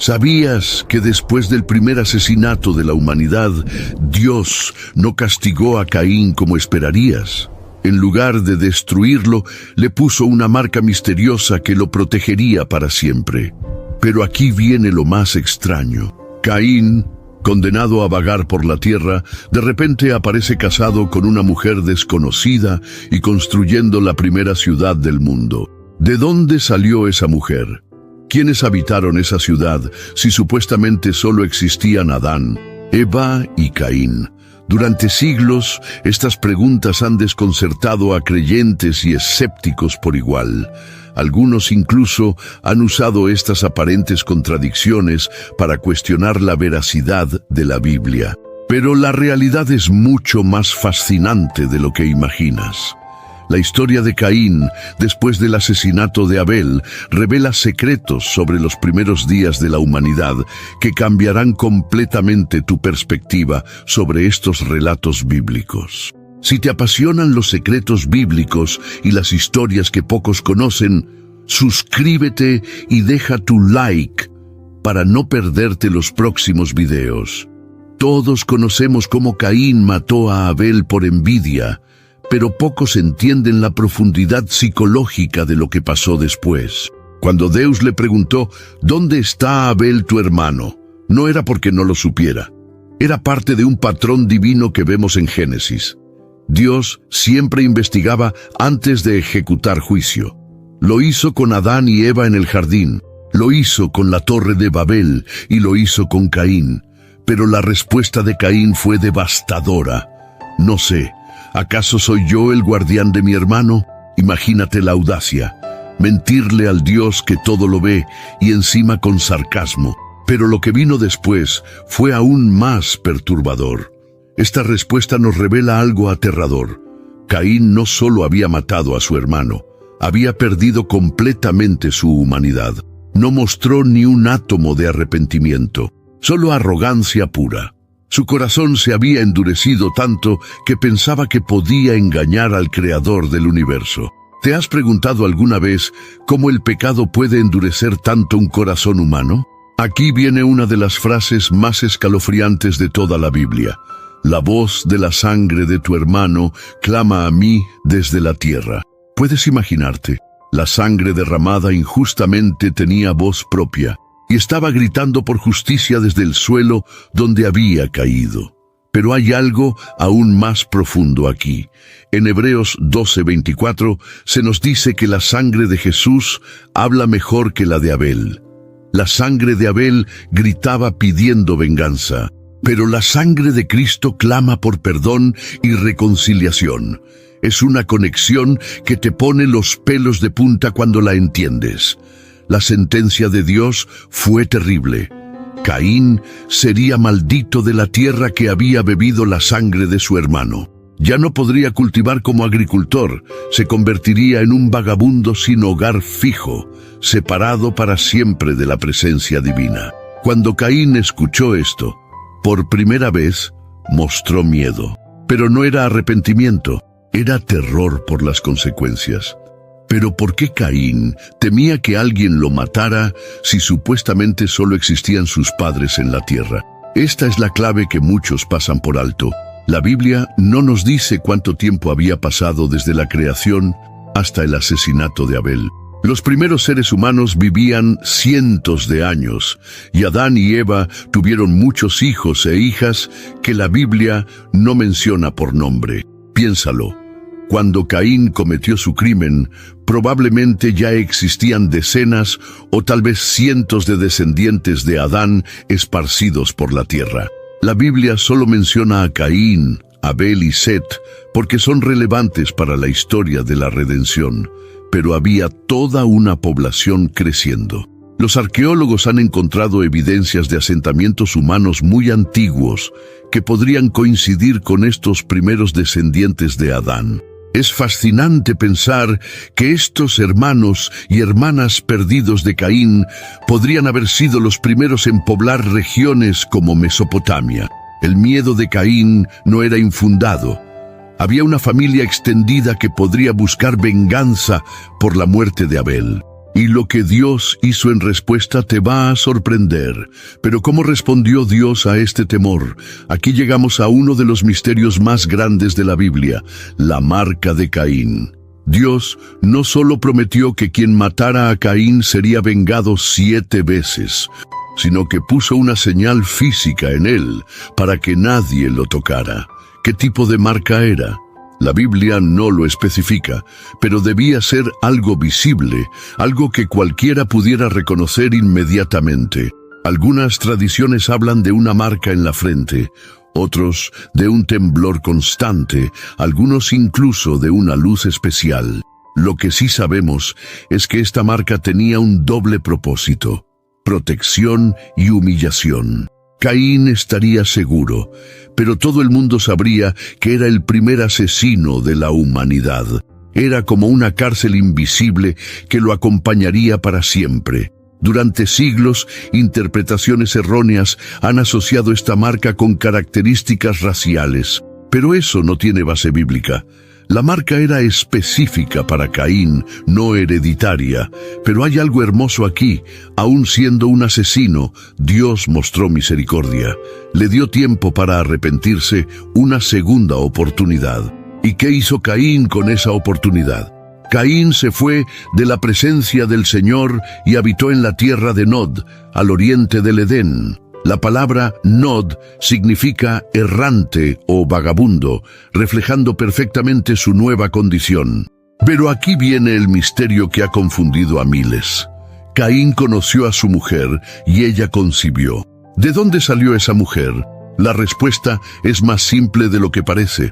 ¿Sabías que después del primer asesinato de la humanidad, Dios no castigó a Caín como esperarías? En lugar de destruirlo, le puso una marca misteriosa que lo protegería para siempre. Pero aquí viene lo más extraño. Caín, condenado a vagar por la tierra, de repente aparece casado con una mujer desconocida y construyendo la primera ciudad del mundo. ¿De dónde salió esa mujer? ¿Quiénes habitaron esa ciudad si supuestamente solo existían Adán, Eva y Caín? Durante siglos, estas preguntas han desconcertado a creyentes y escépticos por igual. Algunos incluso han usado estas aparentes contradicciones para cuestionar la veracidad de la Biblia. Pero la realidad es mucho más fascinante de lo que imaginas. La historia de Caín, después del asesinato de Abel, revela secretos sobre los primeros días de la humanidad que cambiarán completamente tu perspectiva sobre estos relatos bíblicos. Si te apasionan los secretos bíblicos y las historias que pocos conocen, suscríbete y deja tu like para no perderte los próximos videos. Todos conocemos cómo Caín mató a Abel por envidia, pero pocos entienden la profundidad psicológica de lo que pasó después. Cuando Dios le preguntó, ¿dónde está Abel tu hermano?, no era porque no lo supiera. Era parte de un patrón divino que vemos en Génesis. Dios siempre investigaba antes de ejecutar juicio. Lo hizo con Adán y Eva en el jardín, lo hizo con la Torre de Babel y lo hizo con Caín. Pero la respuesta de Caín fue devastadora. No sé, ¿acaso soy yo el guardián de mi hermano? Imagínate la audacia. Mentirle al Dios que todo lo ve y encima con sarcasmo. Pero lo que vino después fue aún más perturbador. Esta respuesta nos revela algo aterrador. Caín no solo había matado a su hermano, había perdido completamente su humanidad. No mostró ni un átomo de arrepentimiento, solo arrogancia pura. Su corazón se había endurecido tanto que pensaba que podía engañar al Creador del universo. ¿Te has preguntado alguna vez cómo el pecado puede endurecer tanto un corazón humano? Aquí viene una de las frases más escalofriantes de toda la Biblia. La voz de la sangre de tu hermano clama a mí desde la tierra. ¿Puedes imaginarte? La sangre derramada injustamente tenía voz propia y estaba gritando por justicia desde el suelo donde había caído. Pero hay algo aún más profundo aquí. En Hebreos 12:24 se nos dice que la sangre de Jesús habla mejor que la de Abel. La sangre de Abel gritaba pidiendo venganza, pero la sangre de Cristo clama por perdón y reconciliación. Es una conexión que te pone los pelos de punta cuando la entiendes. La sentencia de Dios fue terrible. Caín sería maldito de la tierra que había bebido la sangre de su hermano. Ya no podría cultivar como agricultor, se convertiría en un vagabundo sin hogar fijo, separado para siempre de la presencia divina. Cuando Caín escuchó esto, por primera vez, mostró miedo. Pero no era arrepentimiento, era terror por las consecuencias. Pero ¿por qué Caín temía que alguien lo matara si supuestamente solo existían sus padres en la tierra? Esta es la clave que muchos pasan por alto. La Biblia no nos dice cuánto tiempo había pasado desde la creación hasta el asesinato de Abel. Los primeros seres humanos vivían cientos de años, y Adán y Eva tuvieron muchos hijos e hijas que la Biblia no menciona por nombre. Piénsalo. Cuando Caín cometió su crimen, probablemente ya existían decenas o tal vez cientos de descendientes de Adán esparcidos por la tierra. La Biblia solo menciona a Caín, Abel y Set porque son relevantes para la historia de la redención, pero había toda una población creciendo. Los arqueólogos han encontrado evidencias de asentamientos humanos muy antiguos que podrían coincidir con estos primeros descendientes de Adán. Es fascinante pensar que estos hermanos y hermanas perdidos de Caín podrían haber sido los primeros en poblar regiones como Mesopotamia. El miedo de Caín no era infundado. Había una familia extendida que podría buscar venganza por la muerte de Abel. Y lo que Dios hizo en respuesta te va a sorprender. Pero ¿cómo respondió Dios a este temor? Aquí llegamos a uno de los misterios más grandes de la Biblia, la marca de Caín. Dios no solo prometió que quien matara a Caín sería vengado 7 veces, sino que puso una señal física en él para que nadie lo tocara. ¿Qué tipo de marca era? La Biblia no lo especifica, pero debía ser algo visible, algo que cualquiera pudiera reconocer inmediatamente. Algunas tradiciones hablan de una marca en la frente, otros de un temblor constante, algunos incluso de una luz especial. Lo que sí sabemos es que esta marca tenía un doble propósito: protección y humillación. Caín estaría seguro, pero todo el mundo sabría que era el primer asesino de la humanidad. Era como una cárcel invisible que lo acompañaría para siempre. Durante siglos, interpretaciones erróneas han asociado esta marca con características raciales, pero eso no tiene base bíblica. La marca era específica para Caín, no hereditaria, pero hay algo hermoso aquí. Aún siendo un asesino, Dios mostró misericordia. Le dio tiempo para arrepentirse, una segunda oportunidad. ¿Y qué hizo Caín con esa oportunidad? Caín se fue de la presencia del Señor y habitó en la tierra de Nod, al oriente del Edén. La palabra Nod significa errante o vagabundo, reflejando perfectamente su nueva condición. Pero aquí viene el misterio que ha confundido a miles. Caín conoció a su mujer y ella concibió. ¿De dónde salió esa mujer? La respuesta es más simple de lo que parece,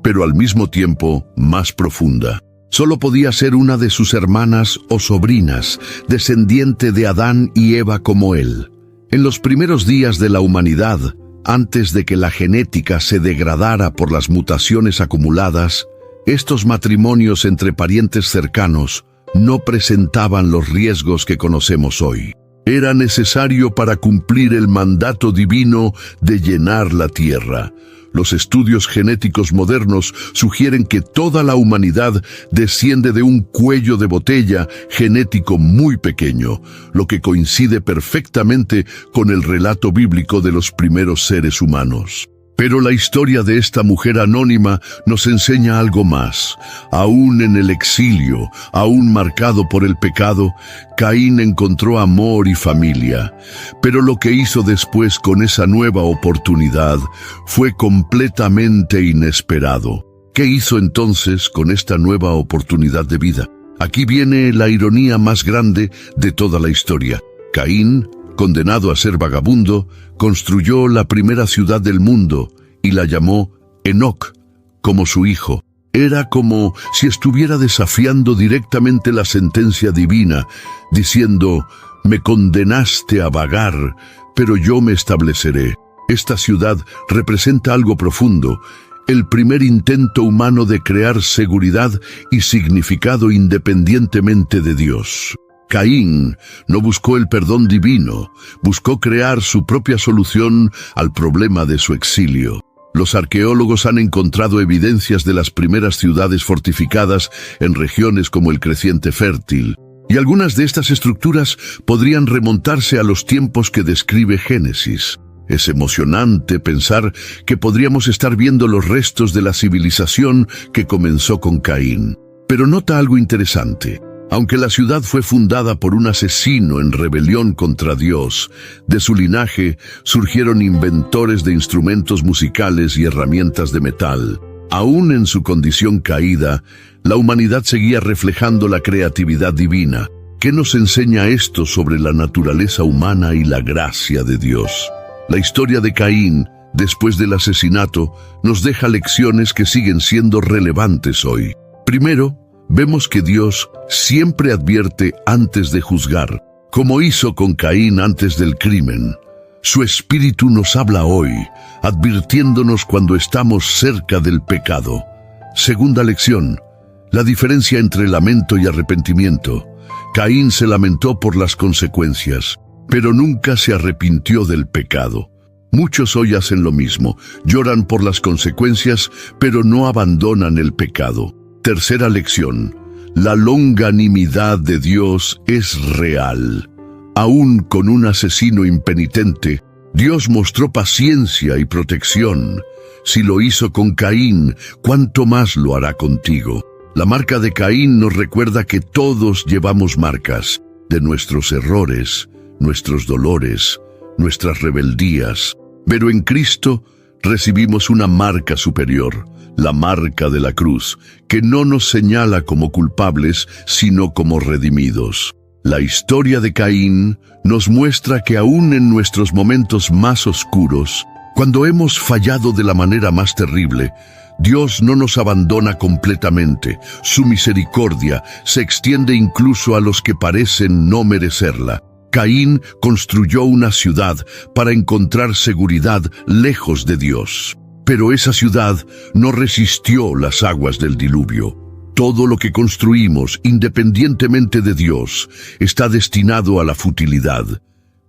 pero al mismo tiempo más profunda. Solo podía ser una de sus hermanas o sobrinas, descendiente de Adán y Eva como él. En los primeros días de la humanidad, antes de que la genética se degradara por las mutaciones acumuladas, estos matrimonios entre parientes cercanos no presentaban los riesgos que conocemos hoy. Era necesario para cumplir el mandato divino de llenar la tierra. Los estudios genéticos modernos sugieren que toda la humanidad desciende de un cuello de botella genético muy pequeño, lo que coincide perfectamente con el relato bíblico de los primeros seres humanos. Pero la historia de esta mujer anónima nos enseña algo más. Aún en el exilio, aún marcado por el pecado, Caín encontró amor y familia. Pero lo que hizo después con esa nueva oportunidad fue completamente inesperado. ¿Qué hizo entonces con esta nueva oportunidad de vida? Aquí viene la ironía más grande de toda la historia. Caín, condenado a ser vagabundo, construyó la primera ciudad del mundo y la llamó Enoc, como su hijo. Era como si estuviera desafiando directamente la sentencia divina, diciendo: «Me condenaste a vagar, pero yo me estableceré». Esta ciudad representa algo profundo, el primer intento humano de crear seguridad y significado independientemente de Dios. Caín no buscó el perdón divino, buscó crear su propia solución al problema de su exilio. Los arqueólogos han encontrado evidencias de las primeras ciudades fortificadas en regiones como el Creciente Fértil, y algunas de estas estructuras podrían remontarse a los tiempos que describe Génesis. Es emocionante pensar que podríamos estar viendo los restos de la civilización que comenzó con Caín. Pero nota algo interesante. Aunque la ciudad fue fundada por un asesino en rebelión contra Dios, de su linaje surgieron inventores de instrumentos musicales y herramientas de metal. Aún en su condición caída, la humanidad seguía reflejando la creatividad divina. ¿Qué nos enseña esto sobre la naturaleza humana y la gracia de Dios? La historia de Caín, después del asesinato, nos deja lecciones que siguen siendo relevantes hoy. Primero, vemos que Dios siempre advierte antes de juzgar, como hizo con Caín antes del crimen. Su espíritu nos habla hoy, advirtiéndonos cuando estamos cerca del pecado. Segunda lección, la diferencia entre lamento y arrepentimiento. Caín se lamentó por las consecuencias, pero nunca se arrepintió del pecado. Muchos hoy hacen lo mismo, lloran por las consecuencias, pero no abandonan el pecado. Tercera lección, La longanimidad de Dios es real. Aún con un asesino impenitente, Dios mostró paciencia y protección. Si lo hizo con Caín, ¿cuánto más lo hará contigo? La marca de Caín nos recuerda que todos llevamos marcas de nuestros errores, nuestros dolores, nuestras rebeldías. Pero en Cristo recibimos una marca superior, la marca de la cruz, que no nos señala como culpables, sino como redimidos. La historia de Caín nos muestra que aún en nuestros momentos más oscuros, cuando hemos fallado de la manera más terrible, Dios no nos abandona completamente. Su misericordia se extiende incluso a los que parecen no merecerla. Caín construyó una ciudad para encontrar seguridad lejos de Dios. Pero esa ciudad no resistió las aguas del diluvio. Todo lo que construimos, independientemente de Dios, está destinado a la futilidad.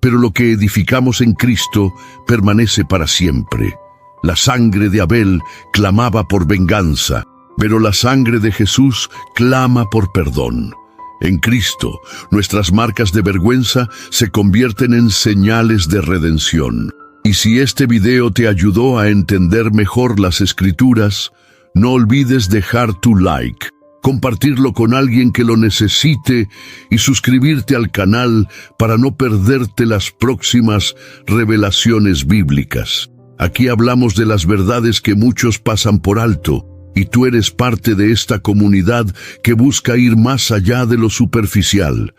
Pero lo que edificamos en Cristo permanece para siempre. La sangre de Abel clamaba por venganza, pero la sangre de Jesús clama por perdón. En Cristo, nuestras marcas de vergüenza se convierten en señales de redención. Y si este video te ayudó a entender mejor las Escrituras, no olvides dejar tu like, compartirlo con alguien que lo necesite y suscribirte al canal para no perderte las próximas revelaciones bíblicas. Aquí hablamos de las verdades que muchos pasan por alto, y tú eres parte de esta comunidad que busca ir más allá de lo superficial.